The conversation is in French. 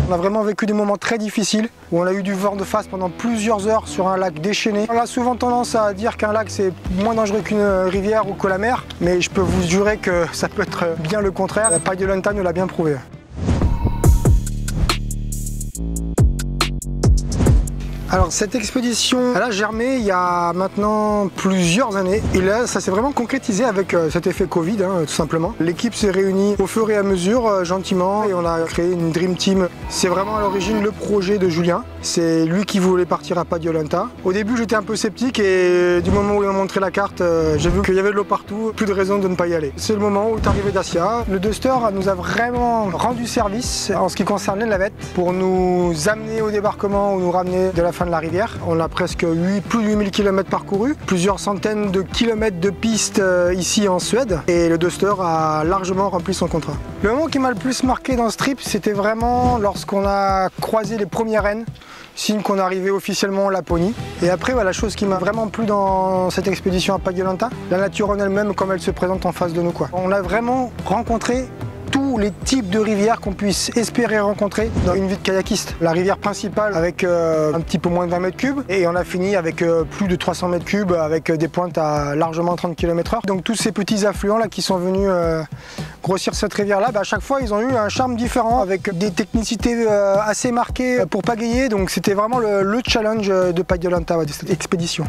On a vraiment vécu des moments très difficiles où on a eu du vent de face pendant plusieurs heures sur un lac déchaîné. On a souvent tendance à dire qu'un lac c'est moins dangereux qu'une rivière ou que la mer, mais je peux vous jurer que ça peut être bien le contraire. La Pagliolanta nous l'a bien prouvé. Alors cette expédition, elle a germé il y a maintenant plusieurs années et là ça s'est vraiment concrétisé avec cet effet Covid tout simplement. L'équipe s'est réunie au fur et à mesure gentiment et on a créé une Dream Team. C'est vraiment à l'origine le projet de Julien. C'est lui qui voulait partir à Pagliolanta. Au début j'étais un peu sceptique et du moment où il m'a montré la carte, j'ai vu qu'il y avait de l'eau partout, plus de raison de ne pas y aller. C'est le moment où est arrivé Dacia. Le Duster nous a vraiment rendu service en ce qui concerne les navettes pour nous amener au débarquement ou nous ramener de la fin de la rivière. On a presque plus de 8000 km parcourus, plusieurs centaines de kilomètres de pistes ici en Suède et le Duster a largement rempli son contrat. Le moment qui m'a le plus marqué dans ce trip, c'était vraiment lorsqu'on a croisé les premières rennes, signe qu'on arrivait officiellement en Laponie. Et après, la chose qui m'a vraiment plu dans cette expédition à Pagliolanta, la nature en elle-même comme elle se présente en face de nous. On a vraiment rencontré tous les types de rivières qu'on puisse espérer rencontrer dans une vie de kayakiste. La rivière principale avec un petit peu moins de 20 mètres cubes et on a fini avec plus de 300 mètres cubes avec des pointes à largement 30 km/h. Donc tous ces petits affluents là qui sont venus grossir cette rivière là, à chaque fois ils ont eu un charme différent avec des technicités assez marquées pour pagayer. Donc c'était vraiment le challenge de Pagliolanta, de cette expédition.